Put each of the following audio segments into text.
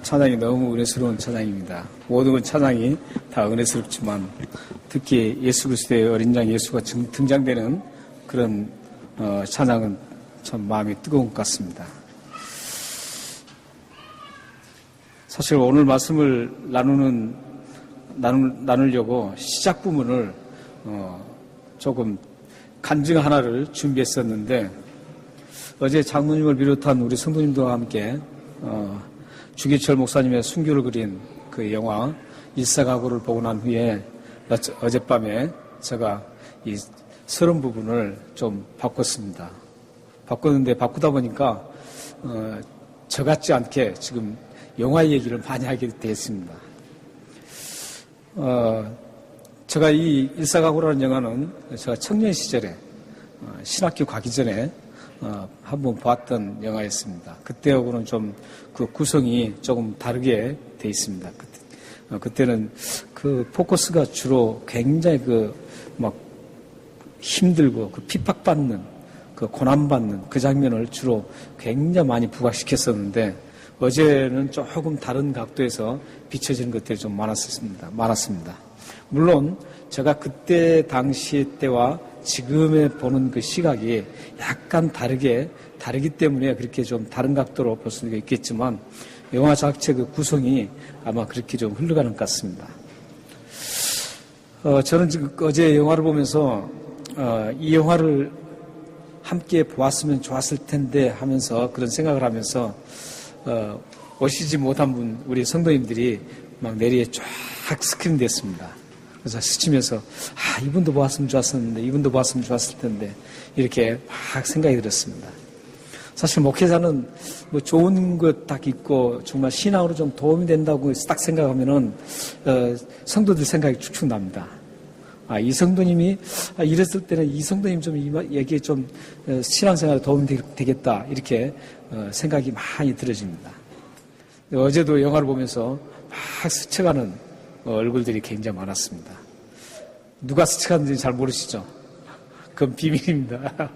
찬양이 너무 은혜스러운 찬양입니다. 모든 찬양이 다 은혜스럽지만 특히 예수 그리스도의 어린 양 예수가 등장되는 그런 찬양은 참 마음이 뜨거운 것 같습니다. 사실 오늘 말씀을 나누려고 시작 부분을 조금 간증 하나를 준비했었는데 어제 장로님을 비롯한 우리 성도님들과 함께 주기철 목사님의 순교를 그린 그 영화 일사각오를 보고 난 후에 어젯밤에 제가 이 서론 부분을 좀 바꿨습니다. 바꿨는데 바꾸다 보니까 저 같지 않게 지금 영화 얘기를 많이 하게 됐습니다. 제가 이 일사각오라는 영화는 제가 청년 시절에 신학교 가기 전에 한번 봤던 영화였습니다. 그때하고는 좀 그 구성이 조금 다르게 돼 있습니다. 그때는 그 포커스가 주로 굉장히 막 힘들고 그 핍박받는 그 고난받는 그 장면을 주로 굉장히 많이 부각시켰었는데 어제는 조금 다른 각도에서 비춰지는 것들이 좀 많았습니다. 물론 제가 그때 당시 때와 지금에 보는 그 시각이 약간 다르기 때문에 그렇게 좀 다른 각도로 볼 수가 있겠지만 영화 자체 그 구성이 아마 그렇게 좀 흘러가는 것 같습니다. 저는 지금 어제 영화를 보면서 이 영화를 함께 보았으면 좋았을 텐데 하면서 그런 생각을 하면서 오시지 못한 분 우리 성도님들이 막 내리에 쫙 스크린 됐습니다. 그래서 스치면서 이분도 보았으면 좋았었는데 이분도 보았으면 좋았을 텐데 이렇게 막 생각이 들었습니다. 사실 목회자는 뭐 좋은 것 딱 있고 정말 신앙으로 좀 도움이 된다고 딱 생각하면은 성도들 생각이 축축 납니다. 이 성도님이 이랬을 때는 이 성도님 좀 여기에 좀 신앙생활에 도움이 되겠다 이렇게 생각이 많이 들어집니다. 어제도 영화를 보면서 막 스쳐가는 얼굴들이 굉장히 많았습니다. 누가 스쳐갔는지 잘 모르시죠? 그건 비밀입니다.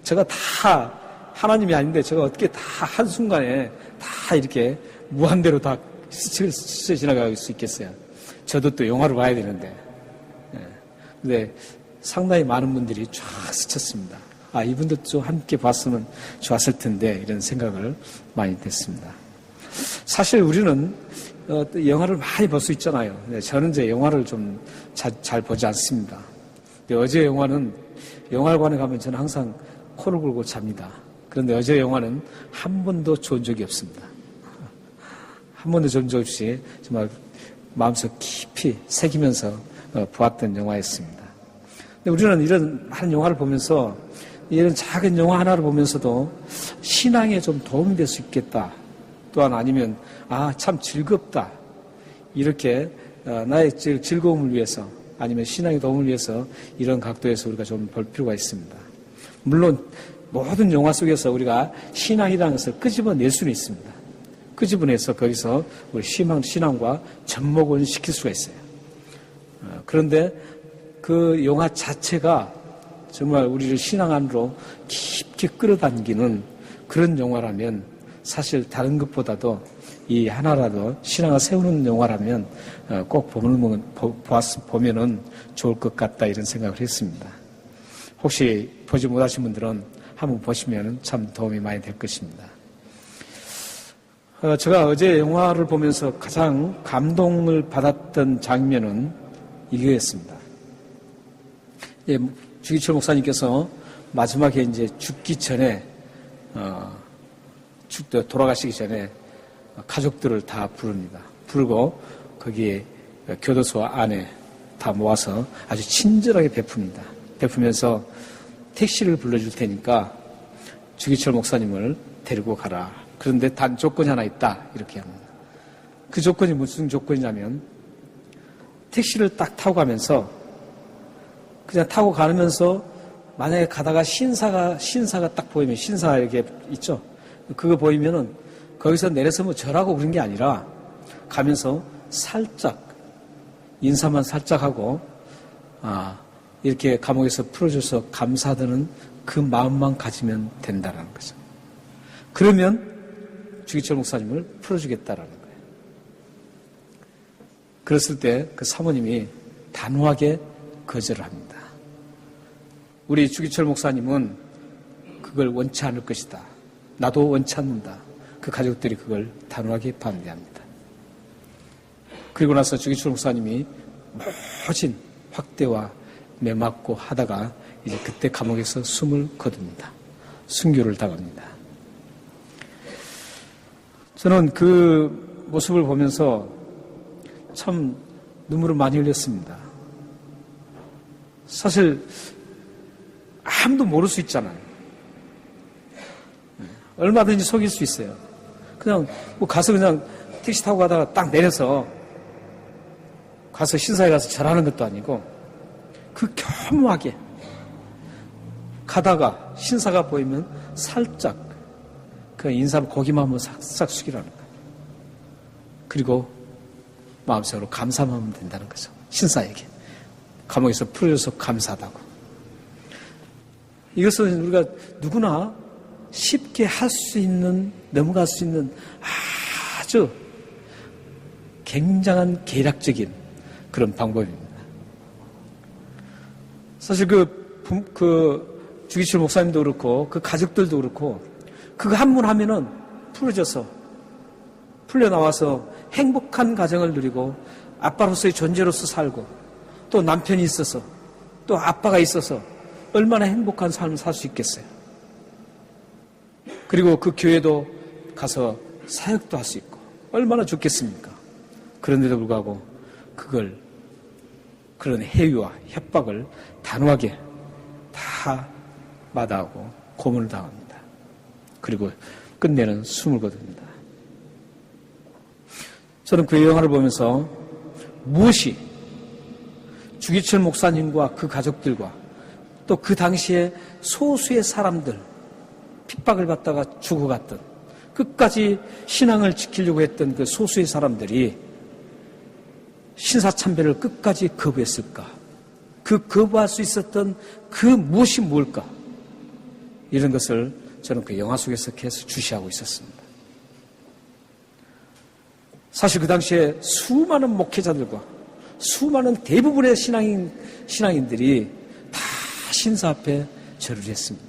제가 다 하나님이 아닌데 제가 어떻게 다 한순간에 다 이렇게 무한대로 다 스쳐 지나갈 수 있겠어요? 저도 또 영화를 봐야 되는데. 근데 상당히 많은 분들이 쫙 스쳤습니다. 이분도 좀 함께 봤으면 좋았을 텐데 이런 생각을 많이 했습니다. 사실 우리는 영화를 많이 볼 수 있잖아요. 저는 이제 영화를 좀 잘 보지 않습니다. 어제 영화는 영화관에 가면 저는 항상 코를 골고 잡니다. 그런데 어제 영화는 한 번도 좋은 적이 없습니다. 한 번도 좋은 적 없이 정말 마음속 깊이 새기면서 보았던 영화였습니다. 근데 우리는 이런 많은 영화를 보면서 이런 작은 영화 하나를 보면서도 신앙에 좀 도움이 될 수 있겠다. 또한 아니면 참 즐겁다. 이렇게 나의 즐거움을 위해서 아니면 신앙의 도움을 위해서 이런 각도에서 우리가 좀 볼 필요가 있습니다. 물론 모든 영화 속에서 우리가 신앙이라는 것을 끄집어낼 수는 있습니다. 끄집어내서 거기서 우리 신앙과 접목을 시킬 수가 있어요. 그런데 그 영화 자체가 정말 우리를 신앙 안으로 깊게 끌어당기는 그런 영화라면 사실 다른 것보다도 이 하나라도 신앙을 세우는 영화라면 꼭 보면은 좋을 것 같다 이런 생각을 했습니다. 혹시 보지 못하신 분들은 한번 보시면 참 도움이 많이 될 것입니다. 제가 어제 영화를 보면서 가장 감동을 받았던 장면은 이거였습니다. 주기철 목사님께서 마지막에 이제 죽기 전에 돌아가시기 전에 가족들을 다 부릅니다. 부르고 거기에 교도소 안에 다 모아서 아주 친절하게 베풉니다. 베푸면서 택시를 불러줄 테니까 주기철 목사님을 데리고 가라. 그런데 단 조건이 하나 있다. 이렇게 합니다. 그 조건이 무슨 조건이냐면 택시를 딱 타고 가면서 그냥 타고 가면서 만약에 가다가 신사가 딱 보이면 신사 이렇게 있죠. 그거 보이면은 거기서 내려서 뭐 절하고 그런 게 아니라 가면서 살짝 인사만 살짝 하고 이렇게 감옥에서 풀어줘서 감사드는 그 마음만 가지면 된다라는 거죠. 그러면 주기철 목사님을 풀어주겠다라는 거예요. 그랬을 때 그 사모님이 단호하게 거절을 합니다. 우리 주기철 목사님은 그걸 원치 않을 것이다. 나도 원치 않는다. 그 가족들이 그걸 단호하게 반대합니다. 그리고 나서 주기철 목사님이 모진 확대와 매맞고 하다가 이제 그때 감옥에서 숨을 거둡니다. 순교를 당합니다. 저는 그 모습을 보면서 참 눈물을 많이 흘렸습니다. 사실 아무도 모를 수 있잖아요. 얼마든지 속일 수 있어요. 그냥 뭐 가서 그냥 택시 타고 가다가 딱 내려서 가서 신사에 가서 절하는 것도 아니고 그 교묘하게 가다가 신사가 보이면 살짝 그 인사 고기만 한번 싹싹 숙이라는 거예요. 그리고 마음속으로 감사만 하면 된다는 거죠. 신사에게. 감옥에서 풀어줘서 감사하다고. 이것은 우리가 누구나 쉽게 할 수 있는, 넘어갈 수 있는 아주 굉장한 계략적인 그런 방법입니다. 사실 그 주기철 목사님도 그렇고 그 가족들도 그렇고 그거 한 번 하면은 풀어져서 풀려나와서 행복한 가정을 누리고 아빠로서의 존재로서 살고 또 남편이 있어서 또 아빠가 있어서 얼마나 행복한 삶을 살 수 있겠어요. 그리고 그 교회도 가서 사역도 할 수 있고 얼마나 좋겠습니까? 그런데도 불구하고 그걸 그런 해유와 협박을 단호하게 다 마다하고 고문을 당합니다. 그리고 끝내는 숨을 거둡니다. 저는 그 영화를 보면서 무엇이 주기철 목사님과 그 가족들과 또 그 당시에 소수의 사람들 핍박을 받다가 죽어갔던 끝까지 신앙을 지키려고 했던 그 소수의 사람들이 신사참배를 끝까지 거부했을까? 그 거부할 수 있었던 그 무엇이 뭘까? 이런 것을 저는 그 영화 속에서 계속 주시하고 있었습니다. 사실 그 당시에 수많은 목회자들과 수많은 대부분의 신앙인들이 다 신사 앞에 절을 했습니다.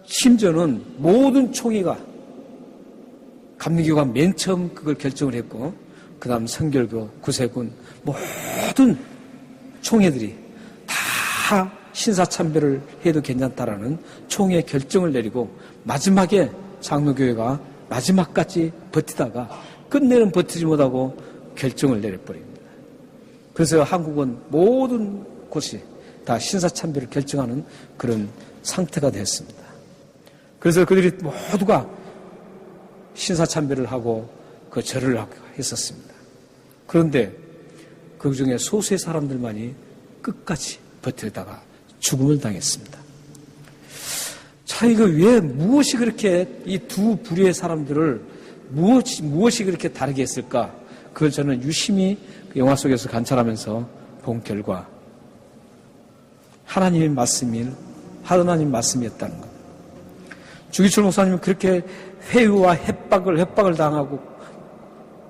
심지어는 모든 총회가 감리교가 맨 처음 그걸 결정을 했고 그 다음 성결교, 구세군 모든 총회들이 다 신사참배를 해도 괜찮다라는 총회 결정을 내리고 마지막에 장로교회가 마지막까지 버티다가 끝내는 버티지 못하고 결정을 내려버립니다. 그래서 한국은 모든 곳이 다 신사참배를 결정하는 그런 상태가 됐습니다. 그래서 그들이 모두가 신사참배를 하고 그 절을 하고 했었습니다. 그런데 그 중에 소수의 사람들만이 끝까지 버티다가 죽음을 당했습니다. 자, 이거 왜 무엇이 그렇게 이 두 부류의 사람들을 무엇이 그렇게 다르게 했을까? 그걸 저는 유심히 그 영화 속에서 관찰하면서 본 결과 하나님 말씀이었다는 것. 주기철 목사님은 그렇게 회유와 협박을 당하고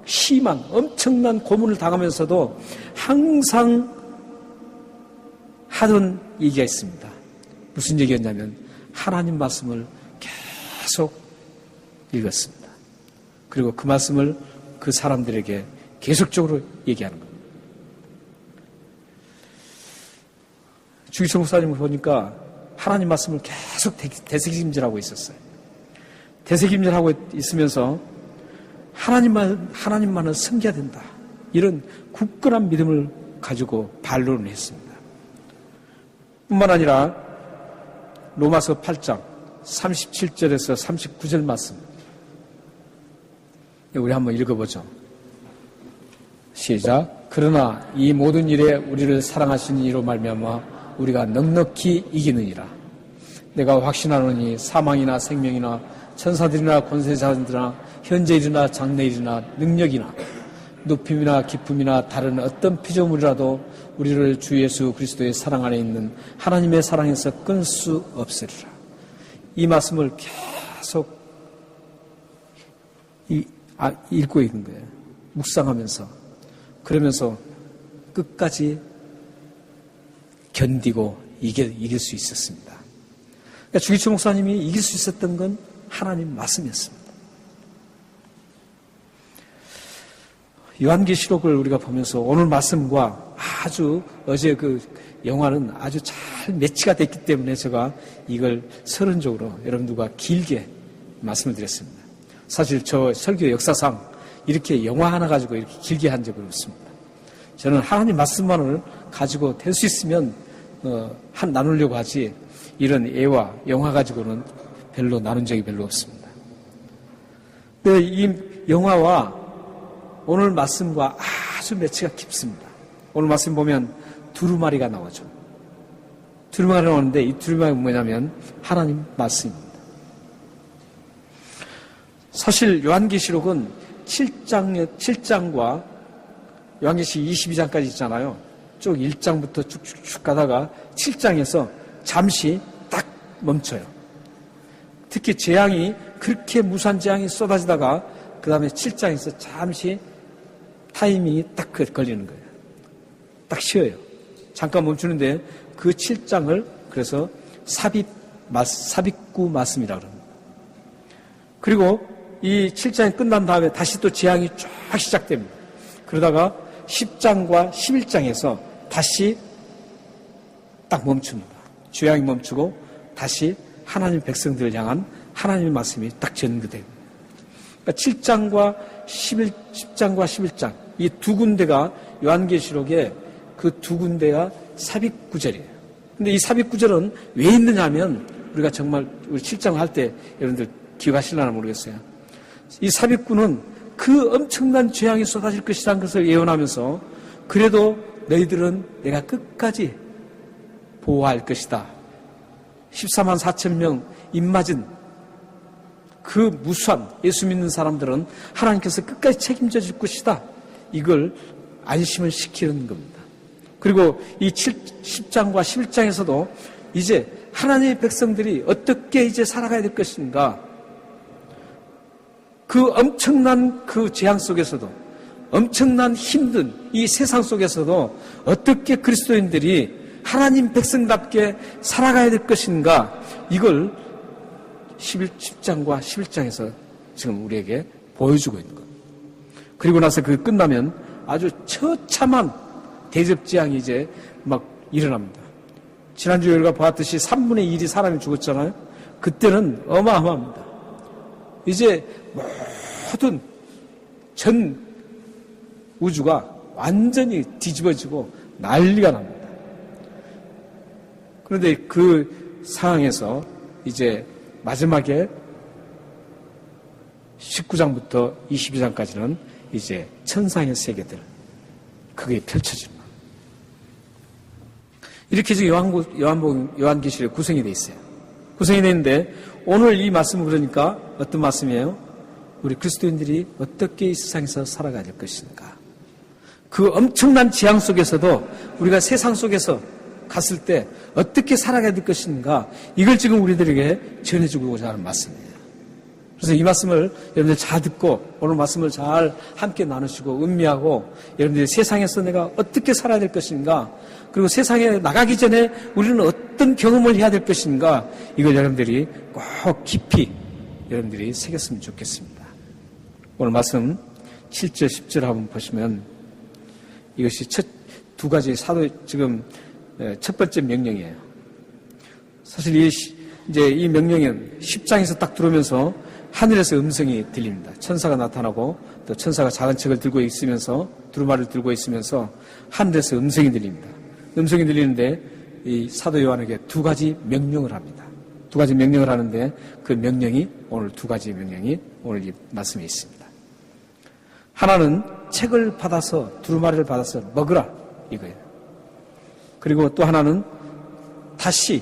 심한 엄청난 고문을 당하면서도 항상 하던 얘기가 있습니다. 무슨 얘기였냐면 하나님 말씀을 계속 읽었습니다. 그리고 그 말씀을 그 사람들에게 계속적으로 얘기하는 겁니다. 주기철 목사님을 보니까 하나님 말씀을 계속 되새김질하고 있었어요. 되새김질하고 있으면서 하나님만은 섬겨야 된다. 이런 굳건한 믿음을 가지고 반론을 했습니다. 뿐만 아니라 로마서 8장 37절에서 39절 말씀 우리 한번 읽어보죠. 시작. 그러나 이 모든 일에 우리를 사랑하시는 이로 말미암아 우리가 넉넉히 이기느니라. 내가 확신하노니 사망이나 생명이나 천사들이나 권세자들이나 현재일이나 장래일이나 능력이나 높임이나 기쁨이나 다른 어떤 피조물이라도 우리를 주 예수 그리스도의 사랑 안에 있는 하나님의 사랑에서 끊을 수 없으리라. 이 말씀을 계속 읽고 있는 거예요. 묵상하면서. 그러면서 끝까지 견디고 이길 수 있었습니다. 그러니까 주기철 목사님이 이길 수 있었던 건 하나님 말씀이었습니다. 요한계시록을 우리가 보면서 오늘 말씀과 아주 어제 그 영화는 아주 잘 매치가 됐기 때문에 제가 이걸 서론적으로 여러분들과 길게 말씀을 드렸습니다. 사실 저 설교 역사상 이렇게 영화 하나 가지고 이렇게 길게 한 적은 없습니다. 저는 하나님 말씀만을 가지고 될 수 있으면 나누려고 하지 이런 애와 영화 가지고는 별로 나눈 적이 별로 없습니다. 근데 이 영화와 오늘 말씀과 아주 매치가 깊습니다. 오늘 말씀 보면 두루마리가 나오죠. 두루마리가 나오는데 이 두루마리가 뭐냐면 하나님 말씀입니다. 사실 요한계시록은 7장과 요한계시록 22장까지 있잖아요. 쭉 1장부터 쭉쭉쭉 가다가 7장에서 잠시 딱 멈춰요. 특히 재앙이 그렇게 무수한 재앙이 쏟아지다가 그 다음에 7장에서 잠시 타이밍이 딱 걸리는 거예요. 딱 쉬어요. 잠깐 멈추는데 그 7장을 그래서 삽입구 말씀이라고 합니다. 그리고 이 7장이 끝난 다음에 다시 또 재앙이 쫙 시작됩니다. 그러다가 10장과 11장에서 다시 딱 멈춥니다. 재앙이 멈추고 다시 하나님 백성들을 향한 하나님의 말씀이 딱 전개됩니다. 그러니까 7장과 10장과 11장 이 두 군데가 요한계시록의 그 두 군데가 삽입구절이에요. 근데 이 삽입구절은 왜 있느냐 하면 우리가 정말 우리 7장을 할 때 여러분들 기억하실려나 모르겠어요. 이 삽입구는 그 엄청난 재앙이 쏟아질 것이라는 것을 예언하면서 그래도 너희들은 내가 끝까지 보호할 것이다. 14만 4천 명 입맞은 그 무수한 예수 믿는 사람들은 하나님께서 끝까지 책임져 줄 것이다. 이걸 안심을 시키는 겁니다. 그리고 이 10장과 11장에서도 이제 하나님의 백성들이 어떻게 이제 살아가야 될 것인가. 그 엄청난 그 재앙 속에서도 엄청난 힘든 이 세상 속에서도 어떻게 그리스도인들이 하나님 백성답게 살아가야 될 것인가. 이걸 10장과 11장에서 지금 우리에게 보여주고 있는 겁니다. 그리고 나서 그 끝나면 아주 처참한 대접재앙이 이제 막 일어납니다. 지난주에 우리가 보았듯이 3분의 1이 사람이 죽었잖아요. 그때는 어마어마합니다. 이제 모든 전 우주가 완전히 뒤집어지고 난리가 납니다. 그런데 그 상황에서 이제 마지막에 19장부터 22장까지는 이제 천상의 세계들 그게 펼쳐집니다. 이렇게 지금 요한계시록이 구성이 되어 있어요. 구성이 되어 있는데 오늘 이 말씀을 그러니까 어떤 말씀이에요? 우리 그리스도인들이 어떻게 이 세상에서 살아가야 될 것인가. 그 엄청난 재앙 속에서도 우리가 세상 속에서 갔을 때 어떻게 살아가야 될 것인가. 이걸 지금 우리들에게 전해주고자 하는 말씀이에요. 그래서 이 말씀을 여러분들 잘 듣고 오늘 말씀을 잘 함께 나누시고 음미하고 여러분들이 세상에서 내가 어떻게 살아야 될 것인가 그리고 세상에 나가기 전에 우리는 어떤 경험을 해야 될 것인가 이걸 여러분들이 꼭 깊이 여러분들이 새겼으면 좋겠습니다. 오늘 말씀 7절 10절 한번 보시면 이것이 두 가지 지금 첫 번째 명령이에요. 사실 이제 이 명령은 10장에서 딱 들어오면서 하늘에서 음성이 들립니다. 천사가 나타나고 또 천사가 작은 책을 들고 있으면서 두루마리를 들고 있으면서 하늘에서 음성이 들립니다. 음성이 들리는데 이 사도 요한에게 두 가지 명령을 합니다. 두 가지 명령을 하는데 그 명령이 오늘 두 가지 명령이 오늘 이 말씀에 있습니다. 하나는 책을 받아서 두루마리를 받아서 먹으라 이거예요. 그리고 또 하나는 다시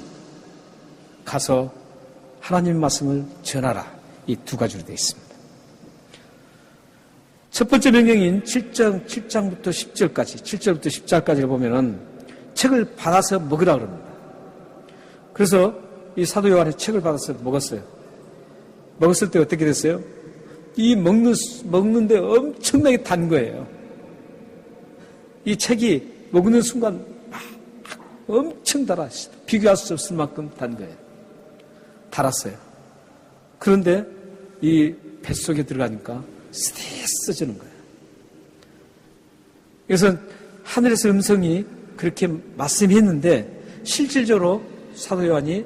가서 하나님 말씀을 전하라. 이 두 가지로 되어 있습니다. 첫 번째 명령인 7장부터 10절까지, 7절부터 10절까지를 보면은 책을 받아서 먹으라 그럽니다. 그래서 이 사도 요한이 책을 받아서 먹었어요. 먹었을 때 어떻게 됐어요? 먹는데 엄청나게 단 거예요. 이 책이 먹는 순간 막 엄청 달아. 비교할 수 없을 만큼 단 거예요. 달았어요. 그런데 이 뱃속에 들어가니까 쓰러지는 거예요. 그래서 하늘에서 음성이 그렇게 말씀했는데 실질적으로 사도 요한이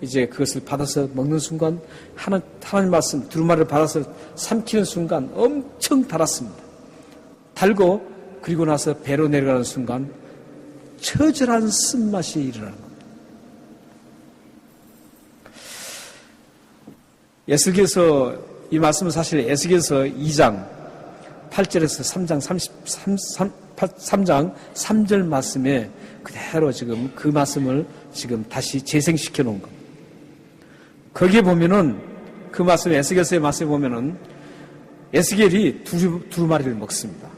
이제 그것을 받아서 먹는 순간 하나님 말씀 두루마리를 받아서 삼키는 순간 엄청 달았습니다. 달고 그리고 나서 배로 내려가는 순간 처절한 쓴맛이 일어나는 겁니다. 에스겔서 이 말씀은 사실 에스겔서 2장 8절에서 3장 3절 말씀에 그대로 지금 그 말씀을 지금 다시 재생시켜 놓은 겁니다. 거기에 보면은 그 말씀 에스겔서의 말씀에 보면은 에스겔이 두루마리를 먹습니다.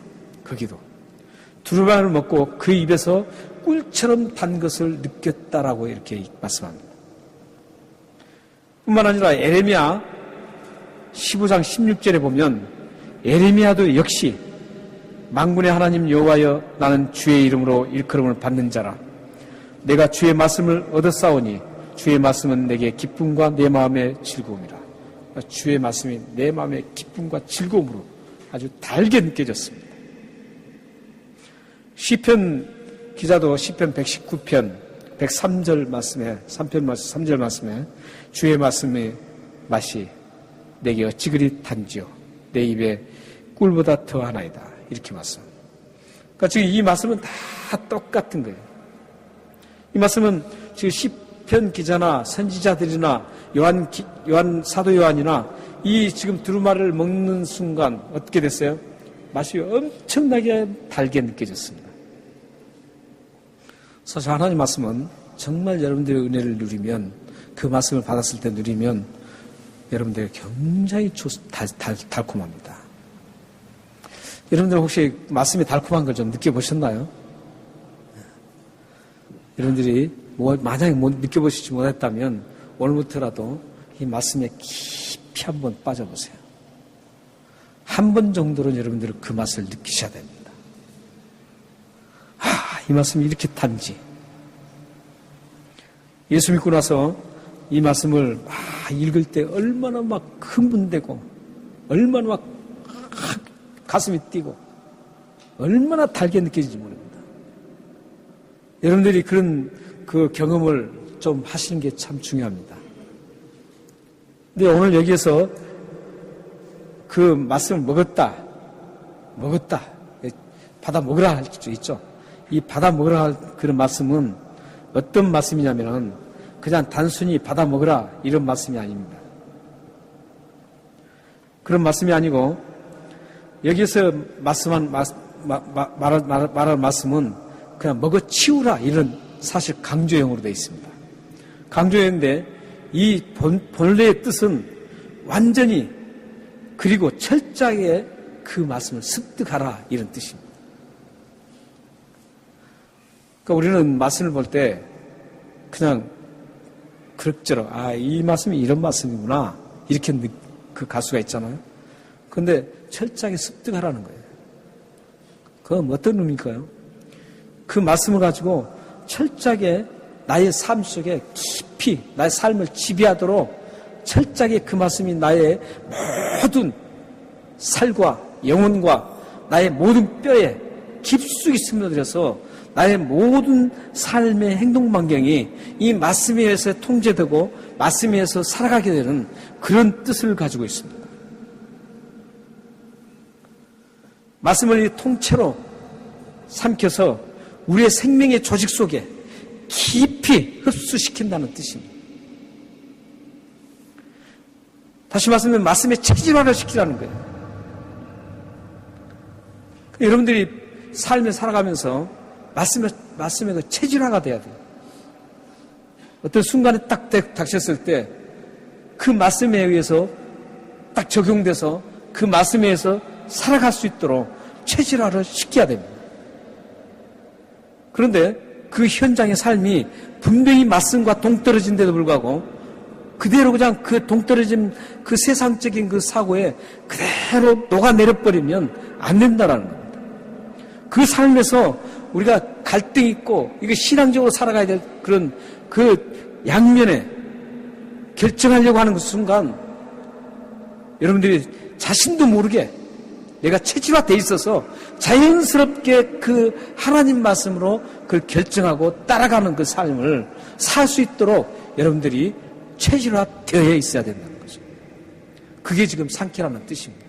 거기도 두루마리를 먹고 그 입에서 꿀처럼 단 것을 느꼈다라고 이렇게 말씀합니다. 뿐만 아니라 에레미야 15장 16절에 보면 에레미야도 역시 만군의 하나님 여호와여 나는 주의 이름으로 일컬음을 받는 자라 내가 주의 말씀을 얻었사오니 주의 말씀은 내게 기쁨과 내 마음의 즐거움이라. 주의 말씀이 내 마음의 기쁨과 즐거움으로 아주 달게 느껴졌습니다. 시편 기자도 시편 119편 103절 말씀에 3절 말씀에 주의 말씀의 맛이 내게 어찌 그리 단지요 내 입에 꿀보다 더하나이다 이렇게 말씀합니다. 그러니까 지금 이 말씀은 다 똑같은 거예요. 이 말씀은 지금 시편 기자나 선지자들이나 사도 요한이나 이 지금 두루마리를 먹는 순간 어떻게 됐어요? 맛이 엄청나게 달게 느껴졌습니다. 사실 하나님 말씀은 정말 여러분들의 은혜를 누리면 그 말씀을 받았을 때 누리면 여러분들이 굉장히 달콤합니다. 여러분들 혹시 말씀이 달콤한 걸 좀 느껴보셨나요? 여러분들이 만약에 느껴보시지 못했다면 오늘부터라도 이 말씀에 깊이 한번 빠져보세요. 한 번 정도는 여러분들은 그 맛을 느끼셔야 됩니다. 이 말씀이 이렇게 단지. 예수 믿고 나서 이 말씀을 막 읽을 때 얼마나 막 흥분되고 얼마나 막 가슴이 뛰고 얼마나 달게 느껴지는지 모릅니다. 여러분들이 그런 그 경험을 좀 하시는 게 참 중요합니다. 근데 오늘 여기에서 그 말씀을 먹었다. 받아 먹으라 할 수 있죠. 이 받아 먹으라 할 그런 말씀은 어떤 말씀이냐면은 그냥 단순히 받아 먹으라 이런 말씀이 아닙니다. 그런 말씀이 아니고 여기서 말할 말씀은 그냥 먹어 치우라 이런 사실 강조형으로 되어 있습니다. 강조형인데 이 본래의 뜻은 완전히 그리고 철저하게 그 말씀을 습득하라 이런 뜻입니다. 그러니까 우리는 말씀을 볼 때 그냥 그럭저럭 이 말씀이 이런 말씀이구나 이렇게 갈 수가 있잖아요. 그런데 철저하게 습득하라는 거예요. 그건 어떤 의미일까요? 그 말씀을 가지고 철저하게 나의 삶 속에 깊이 나의 삶을 지배하도록 철저하게 그 말씀이 나의 모든 살과 영혼과 나의 모든 뼈에 깊숙이 스며들어서 나의 모든 삶의 행동 반경이 이 말씀에 의해서 통제되고 말씀에 의해서 살아가게 되는 그런 뜻을 가지고 있습니다. 말씀을 통째로 삼켜서 우리의 생명의 조직 속에 깊이 흡수시킨다는 뜻입니다. 다시 말씀하면 말씀의 체질화를 시키라는 거예요. 여러분들이 삶을 살아가면서 말씀의 그 체질화가 돼야 돼요. 어떤 순간에 딱 닥쳤을 때 그 말씀에 의해서 딱 적용돼서 그 말씀에 의해서 살아갈 수 있도록 체질화를 시켜야 됩니다. 그런데 그 현장의 삶이 분명히 말씀과 동떨어진데도 불구하고 그대로 그냥 그 동떨어진 그 세상적인 그 사고에 그대로 녹아내려버리면 안 된다라는 겁니다. 그 삶에서 우리가 갈등 있고 이거 신앙적으로 살아가야 될 그런 그 양면에 결정하려고 하는 그 순간 여러분들이 자신도 모르게 내가 체질화되어 있어서 자연스럽게 그 하나님 말씀으로 그걸 결정하고 따라가는 그 삶을 살 수 있도록 여러분들이 체질화되어 있어야 된다는 거죠. 그게 지금 삼키라는 뜻입니다.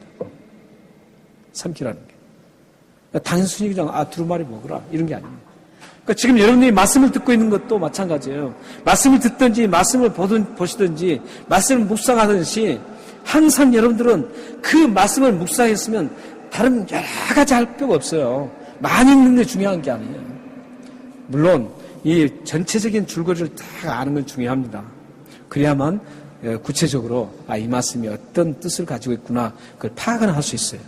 삼키라는 게. 단순히 그냥 두루마리 먹으라 이런 게 아닙니다. 그러니까 지금 여러분들이 말씀을 듣고 있는 것도 마찬가지예요. 말씀을 듣든지 말씀을 보시든지 말씀을 묵상하든지 항상 여러분들은 그 말씀을 묵상했으면 다른 여러 가지 할 필요가 없어요. 많이 읽는 게 중요한 게 아니에요. 물론 이 전체적인 줄거리를 다 아는 건 중요합니다. 그래야만 구체적으로 이 말씀이 어떤 뜻을 가지고 있구나 그걸 파악을 할 수 있어요.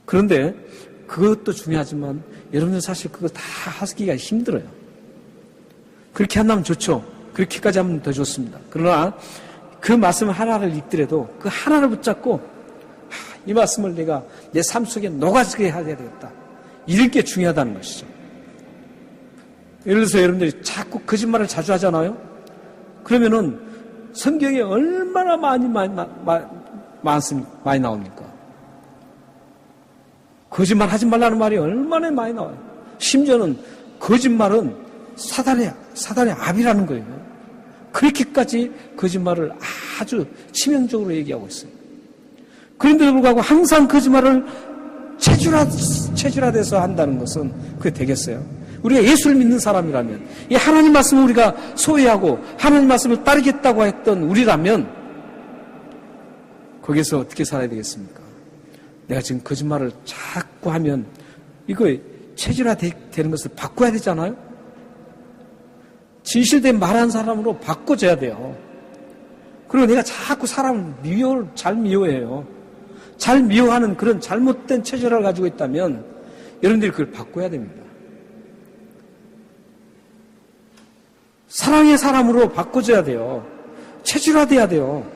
그런데 그것도 중요하지만 여러분들 사실 그거 다 하기가 힘들어요. 그렇게 한다면 좋죠. 그렇게까지 하면 더 좋습니다. 그러나 그 말씀 하나를 읽더라도 그 하나를 붙잡고 이 말씀을 내가 내 삶 속에 녹아지게 해야 되겠다. 이런 게 중요하다는 것이죠. 예를 들어서 여러분들이 자꾸 거짓말을 자주 하잖아요. 그러면은 성경에 얼마나 많이 나옵니까? 거짓말 하지 말라는 말이 얼마나 많이 나와요. 심지어는 거짓말은 사단의 압이라는 거예요. 그렇게까지 거짓말을 아주 치명적으로 얘기하고 있어요. 그런데도 불구하고 항상 거짓말을 체질화돼서 한다는 것은 그게 되겠어요? 우리가 예수를 믿는 사람이라면, 이 하나님 말씀을 우리가 소유하고 하나님 말씀을 따르겠다고 했던 우리라면 거기서 어떻게 살아야 되겠습니까? 내가 지금 거짓말을 자꾸 하면 이거 체질화되는 것을 바꿔야 되잖아요? 진실된 말하는 사람으로 바꿔줘야 돼요. 그리고 내가 자꾸 사람을 잘 미워해요. 잘 미워하는 그런 잘못된 체질을 가지고 있다면 여러분들이 그걸 바꿔야 됩니다. 사랑의 사람으로 바꿔줘야 돼요. 체질화돼야 돼요.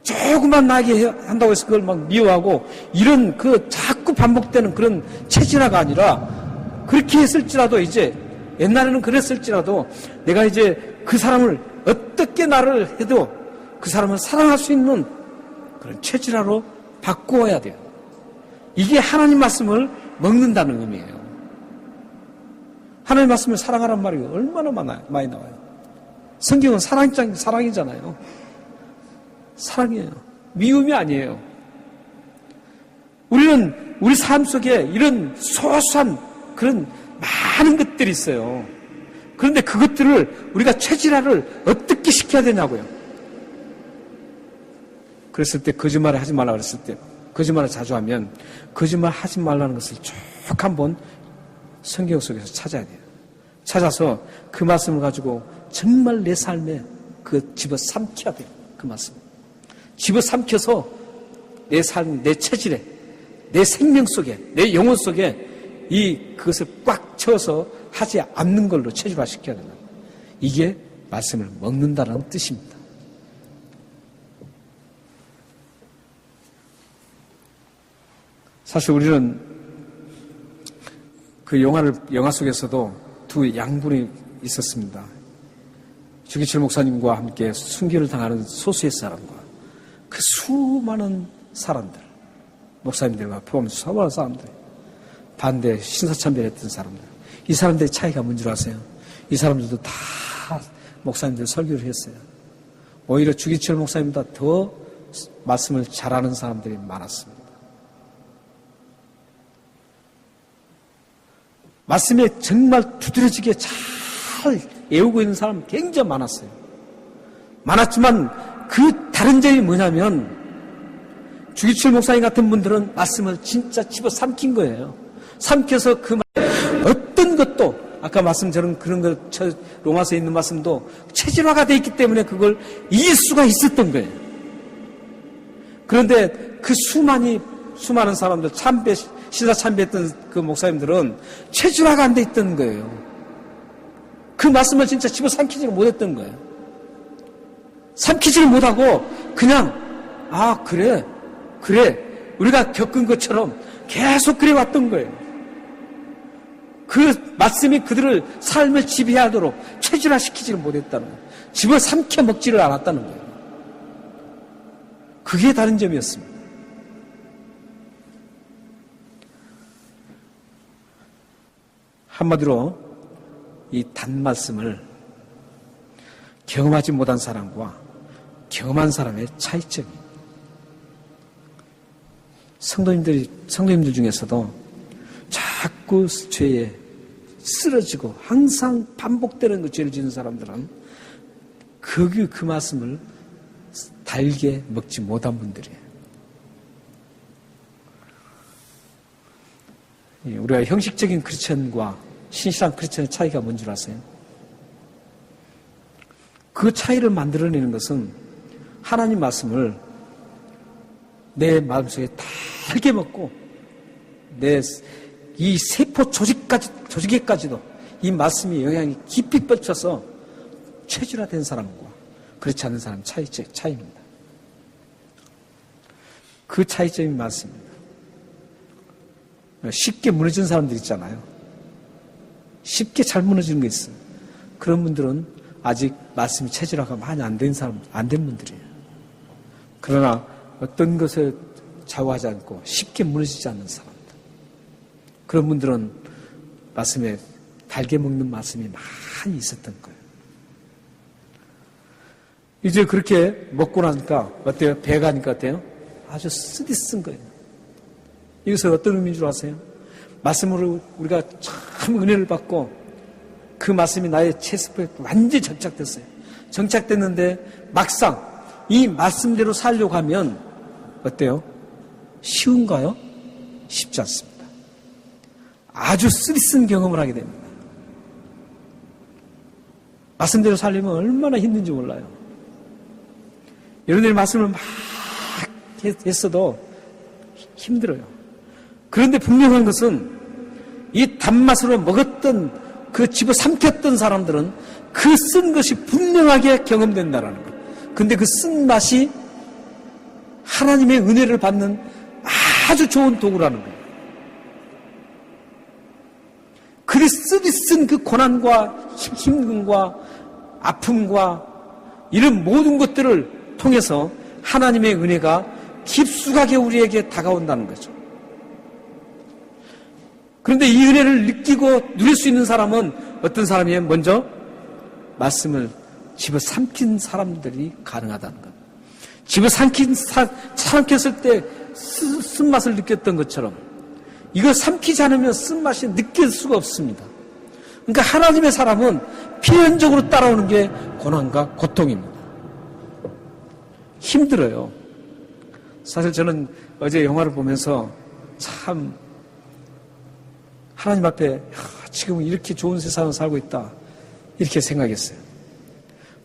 조금만 나게 한다고 해서 그걸 막 미워하고 이런 그 자꾸 반복되는 그런 체질화가 아니라 그렇게 했을지라도 이제 옛날에는 그랬을지라도 내가 이제 그 사람을 어떻게 나를 해도 그 사람을 사랑할 수 있는 그런 체질화로 바꾸어야 돼요. 이게 하나님 말씀을 먹는다는 의미예요. 하나님 말씀을 사랑하라는 말이 얼마나 많이 나와요. 성경은 사랑이잖아요. 사랑이에요. 미움이 아니에요. 우리는 우리 삶 속에 이런 소소한 그런 많은 것들이 있어요. 그런데 그것들을 우리가 체질화를 어떻게 시켜야 되냐고요. 그랬을 때 거짓말을 하지 말라 그랬을 때 거짓말을 자주 하면 거짓말 하지 말라는 것을 쭉 한번 성경 속에서 찾아야 돼요. 찾아서 그 말씀을 가지고 정말 내 삶에 그 집어삼켜야 돼요. 그 말씀. 집어삼켜서 내 삶, 내 체질에, 내 생명 속에, 내 영혼 속에 그것을 꽉 채워서 하지 않는 걸로 체질화시켜야 된다. 이게 말씀을 먹는다는 뜻입니다. 사실 우리는 그 영화 속에서도 두 양분이 있었습니다. 주기철 목사님과 함께 순교를 당하는 소수의 사람과 그 수많은 사람들, 목사님들과 포함해서 수많은 사람들, 반대 신사참배했던 사람들, 이 사람들의 차이가 뭔지 아세요? 이 사람들도 다 목사님들 설교를 했어요. 오히려 주기철 목사님보다 더 말씀을 잘하는 사람들이 많았습니다. 말씀에 정말 두드러지게 잘 외우고 있는 사람 굉장히 많았어요. 많았지만 그 다른 점이 뭐냐면 주기철 목사님 같은 분들은 말씀을 진짜 집어삼킨 거예요. 삼켜서 그 어떤 것도 아까 말씀처럼 그런 거 로마서에 있는 말씀도 체질화가 되어 있기 때문에 그걸 이길 수가 있었던 거예요. 그런데 그 수많은 사람들 신사 참배했던 그 목사님들은 체질화가 안 돼 있던 거예요. 그 말씀을 진짜 집어삼키지를 못했던 거예요. 삼키지를 못하고 그냥 그래 우리가 겪은 것처럼 계속 그래 왔던 거예요. 그 말씀이 그들을 삶을 지배하도록 체질화시키지를 못했다는 거예요. 집어삼켜 먹지를 않았다는 거예요. 그게 다른 점이었습니다. 한마디로 이 단말씀을 경험하지 못한 사람과 경험한 사람의 차이점이에요. 성도님들 중에서도 자꾸 죄에 쓰러지고 항상 반복되는 그 죄를 지는 사람들은 그 말씀을 달게 먹지 못한 분들이에요. 우리가 형식적인 크리스천과 신실한 크리스천의 차이가 뭔 줄 아세요? 그 차이를 만들어내는 것은 하나님 말씀을 내 마음속에 달게 먹고 내 이 세포 조직에까지도 이 말씀의 영향이 깊이 뻗쳐서 체질화된 사람과 그렇지 않은 사람 차이입니다. 그 차이점이 많습니다. 쉽게 무너진 사람들 있잖아요. 쉽게 잘 무너지는 게 있어요. 그런 분들은 아직 말씀이 체질화가 많이 안 된 분들이에요. 그러나 어떤 것에 좌우하지 않고 쉽게 무너지지 않는 사람들. 그런 분들은 말씀에 달게 먹는 말씀이 많이 있었던 거예요. 이제 그렇게 먹고 나니까 어때요? 배가 하니까 어때요? 아주 쓰디쓴 거예요. 이것은 어떤 의미인 줄 아세요? 말씀으로 우리가 참 은혜를 받고 그 말씀이 나의 체스프에 완전히 정착됐어요. 정착됐는데 막상 이 말씀대로 살려고 하면 어때요? 쉬운가요? 쉽지 않습니다. 아주 쓰디쓴 경험을 하게 됩니다. 말씀대로 살려면 얼마나 힘든지 몰라요. 여러분들이 말씀을 막 했어도 힘들어요. 그런데 분명한 것은 이 단맛으로 먹었던 그 집어삼켰던 사람들은 그 쓴 것이 분명하게 경험된다라는 거예요. 근데 그 쓴 맛이 하나님의 은혜를 받는 아주 좋은 도구라는 거예요. 그리 쓰디쓴 그 고난과 힘듦과 아픔과 이런 모든 것들을 통해서 하나님의 은혜가 깊숙하게 우리에게 다가온다는 거죠. 그런데 이 은혜를 느끼고 누릴 수 있는 사람은 어떤 사람이에요? 먼저 말씀을 집어삼킨 사람들이 가능하다는 것. 삼켰을 때 쓴맛을 느꼈던 것처럼 이걸 삼키지 않으면 쓴맛이 느낄 수가 없습니다. 그러니까 하나님의 사람은 필연적으로 따라오는 게 고난과 고통입니다. 힘들어요. 사실 저는 어제 영화를 보면서 참 하나님 앞에 지금 이렇게 좋은 세상을 살고 있다 이렇게 생각했어요.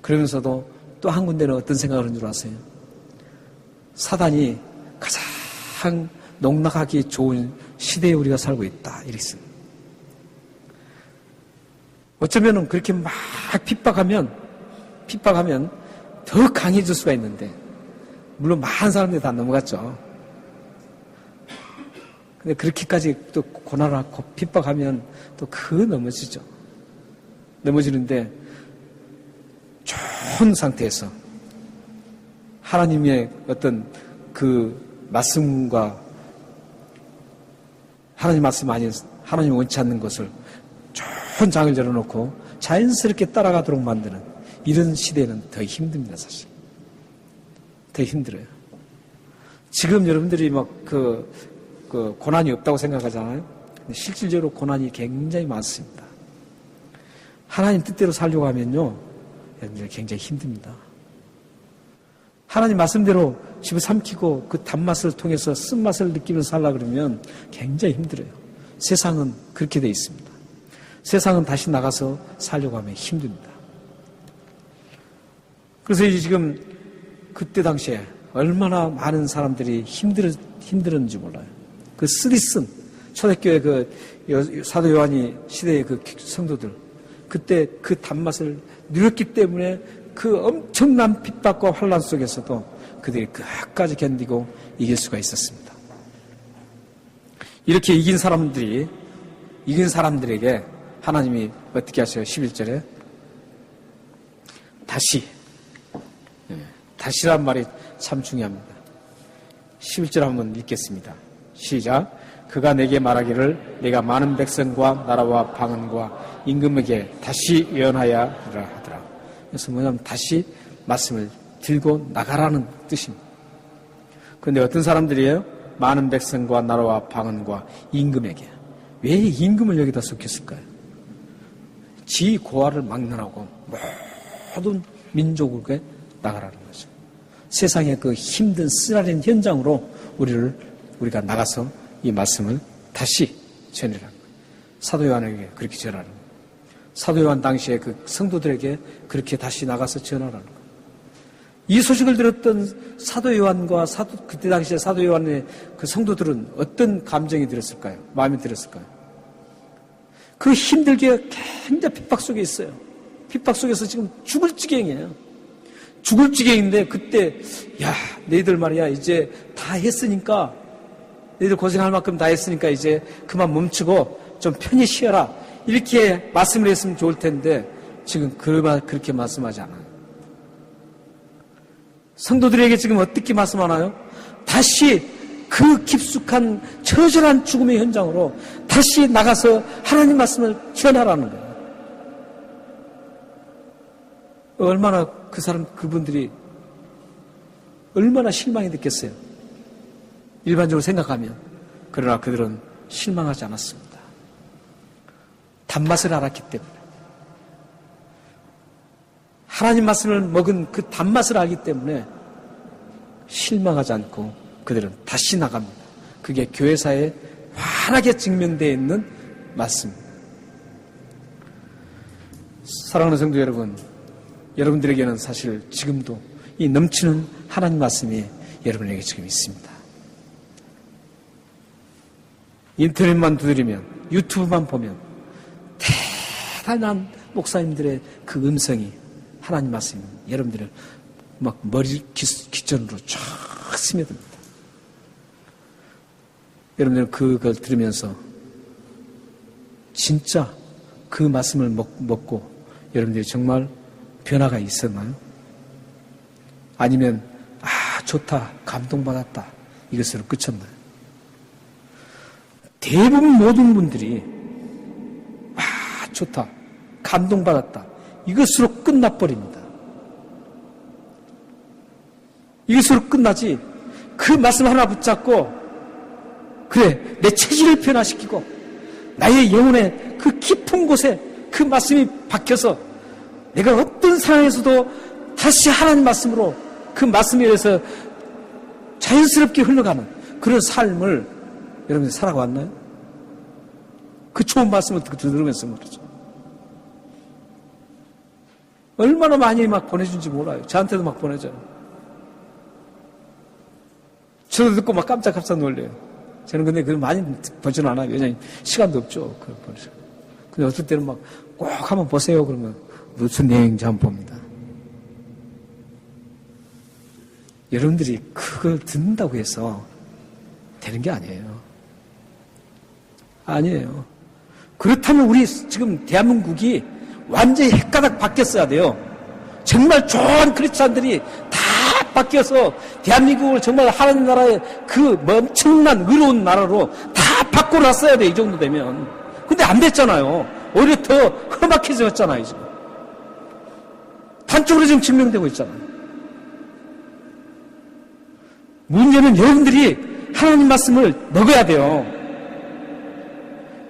그러면서도 또 한 군데는 어떤 생각을 하는 줄 아세요? 사단이 가장 농락하기 좋은 시대에 우리가 살고 있다 이랬어요. 어쩌면 그렇게 막 핍박하면 더 강해질 수가 있는데 물론 많은 사람들이 다 넘어갔죠. 근데 그렇게까지 또 고난하고 핍박하면 또 넘어지죠. 넘어지는데 좋은 상태에서 하나님의 어떤 그 말씀과 하나님 말씀 아닌 하나님 원치 않는 것을 좋은 장을 열어놓고 자연스럽게 따라가도록 만드는 이런 시대는 더 힘듭니다, 사실. 더 힘들어요. 지금 여러분들이 고난이 없다고 생각하잖아요. 근데 실질적으로 고난이 굉장히 많습니다. 하나님 뜻대로 살려고 하면요, 여러분들 굉장히 힘듭니다. 하나님 말씀대로 집어삼키고 그 단맛을 통해서 쓴맛을 느끼면서 살려고 그러면 굉장히 힘들어요. 세상은 그렇게 돼 있습니다. 세상은 다시 나가서 살려고 하면 힘듭니다. 그래서 이제 지금 그때 당시에 얼마나 많은 사람들이 힘들었는지 몰라요. 그 쓰디쓴 초대교회 사도 요한이 시대의 그 성도들 그때 그 단맛을 누렸기 때문에 그 엄청난 핍박과 환란 속에서도 그들이 끝까지 견디고 이길 수가 있었습니다. 이렇게 이긴 사람들에게 하나님이 어떻게 하셔요? 11절에 다시란 말이 참 중요합니다. 11절 한번 읽겠습니다. 시작. 그가 내게 말하기를 내가 많은 백성과 나라와 방언과 임금에게 다시 예언하여 하더라. 그래서 뭐냐면 다시 말씀을 들고 나가라는 뜻입니다. 그런데 어떤 사람들이에요? 많은 백성과 나라와 방언과 임금에게. 왜 임금을 여기다 속였을까요? 지 고아를 막론하고 모든 민족에게 나가라는 거죠. 세상의 그 힘든 쓰라린 현장으로 우리가 나가서 이 말씀을 다시 전하라는 거예요. 사도 요한에게 그렇게 전하는 거예요. 사도 요한 당시에 그 성도들에게 그렇게 다시 나가서 전하라는 거예요. 이 소식을 들었던 사도 요한과 그때 당시에 사도 요한의 그 성도들은 어떤 감정이 들었을까요? 마음이 들었을까요? 그 힘들게 굉장히 핍박 속에 있어요. 핍박 속에서 지금 죽을 지경이에요. 죽을 지경인데 그때 너희들 말이야 이제 다 했으니까 너희들 고생할 만큼 다 했으니까 이제 그만 멈추고 좀 편히 쉬어라 이렇게 말씀을 했으면 좋을 텐데 지금 그렇게 말씀하지 않아요. 성도들에게 지금 어떻게 말씀하나요? 다시 그 깊숙한 처절한 죽음의 현장으로 다시 나가서 하나님 말씀을 전하라는 거예요. 얼마나 그분들이 얼마나 실망이 됐겠어요. 일반적으로 생각하면. 그러나 그들은 실망하지 않았습니다. 단맛을 알았기 때문에. 하나님 말씀을 먹은 그 단맛을 알기 때문에 실망하지 않고 그들은 다시 나갑니다. 그게 교회사에 환하게 증명되어 있는 말씀입니다. 사랑하는 성도 여러분, 여러분들에게는 사실 지금도 이 넘치는 하나님 말씀이 여러분에게 지금 있습니다. 인터넷만 두드리면, 유튜브만 보면 대단한 목사님들의 그 음성이 하나님 말씀이 여러분들을 막 머리 기전으로 쫙 스며듭니다. 여러분들은 그걸 들으면서 진짜 그 말씀을 먹고 여러분들이 정말 변화가 있었나요? 아니면 좋다, 감동받았다 이것으로 그쳤나요? 대부분 모든 분들이 좋다, 감동받았다 이것으로 끝나버립니다. 이것으로 끝나지 그 말씀 하나 붙잡고 그래 내 체질을 변화시키고 나의 영혼의 그 깊은 곳에 그 말씀이 박혀서 내가 어떤 상황에서도 다시 하나님 말씀으로 그 말씀에 의해서 자연스럽게 흘러가는 그런 삶을 여러분이 살아왔나요? 그 좋은 말씀을 들으면서 말이죠. 얼마나 많이 막 보내준지 몰라요. 저한테도 막 보내줘요. 저도 듣고 막 깜짝깜짝 놀래요. 저는 근데 그걸 많이 보지는 않아요. 왜냐하면 시간도 없죠. 그걸 보내줘. 근데 어떨 때는 막 꼭 한번 보세요. 그러면 무슨 내용인지 한번 봅니다. 여러분들이 그걸 듣는다고 해서 되는 게 아니에요. 아니에요. 그렇다면 우리 지금 대한민국이 완전히 헷가닥 바뀌었어야 돼요. 정말 좋은 크리스찬들이 다 바뀌어서 대한민국을 정말 하나님 나라의 그 엄청난 의로운 나라로 다 바꿔놨어야 돼. 이 정도 되면. 근데 안 됐잖아요. 오히려 더 험악해졌잖아요. 지금. 단적으로 지금 증명되고 있잖아요. 문제는 여러분들이 하나님 말씀을 먹어야 돼요.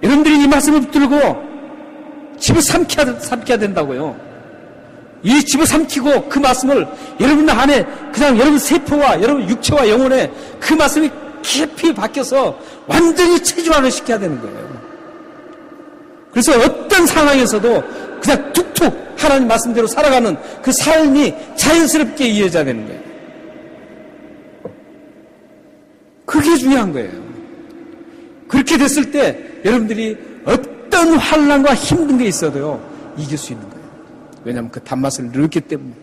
여러분들이 이 말씀을 붙들고 집어삼켜야 된다고요. 이 집어삼키고 그 말씀을 여러분 안에 그냥 여러분 세포와 여러분 육체와 영혼에 그 말씀이 깊이 박혀서 완전히 체질화를 시켜야 되는 거예요. 그래서 어떤 상황에서도 그냥 툭툭 하나님 말씀대로 살아가는 그 삶이 자연스럽게 이어져야 되는 거예요. 그게 중요한 거예요. 그렇게 됐을 때 여러분들이 어떤 환난과 힘든 게 있어도요 이길 수 있는 거예요. 왜냐하면 그 단맛을 느꼈기 때문에.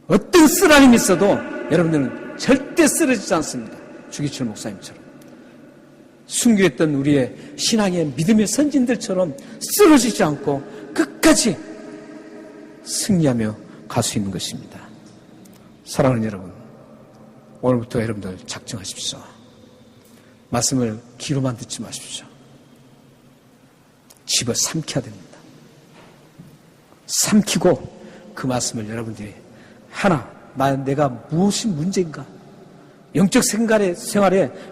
어떤 쓰라림이 있어도 여러분들은 절대 쓰러지지 않습니다. 주기철 목사님처럼. 순교했던 우리의 신앙의 믿음의 선진들처럼 쓰러지지 않고 끝까지 승리하며 갈 수 있는 것입니다. 사랑하는 여러분, 오늘부터 여러분들 작정하십시오. 말씀을 귀로만 듣지 마십시오. 집어 삼켜야 됩니다. 삼키고 그 말씀을 여러분들이 내가 무엇이 문제인가? 영적 생활에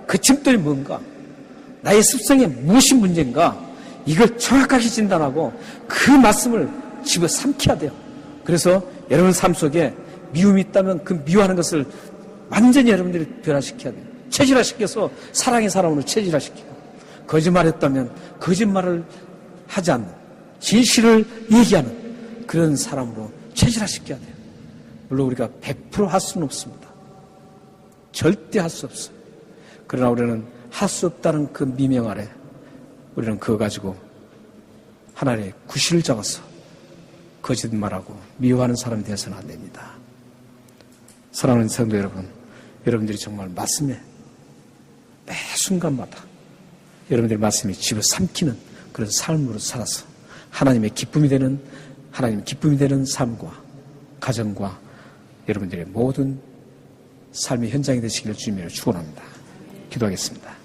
그 짐들이 뭔가? 나의 습성에 무엇이 문제인가? 이걸 정확하게 진단하고 그 말씀을 집어 삼켜야 돼요. 그래서 여러분 삶 속에 미움이 있다면 그 미워하는 것을 완전히 여러분들이 변화시켜야 돼요. 체질화시켜서 사랑의 사람으로 체질화시키고, 거짓말했다면 거짓말을 하지 않는, 진실을 얘기하는 그런 사람으로 체질화시켜야 돼요. 물론 우리가 100% 할 수는 없습니다. 절대 할 수 없어요. 그러나 우리는 할 수 없다는 그 미명 아래 우리는 그거 가지고 하나님의 구실을 잡아서 거짓말하고 미워하는 사람이 되어서는 안 됩니다. 사랑하는 성도 여러분, 여러분들이 정말 말씀에 매 순간마다 여러분들의 말씀이 집어 삼키는 그런 삶으로 살아서 하나님의 기쁨이 되는 삶과 가정과 여러분들의 모든 삶의 현장이 되시기를 주님으로 축원합니다. 기도하겠습니다.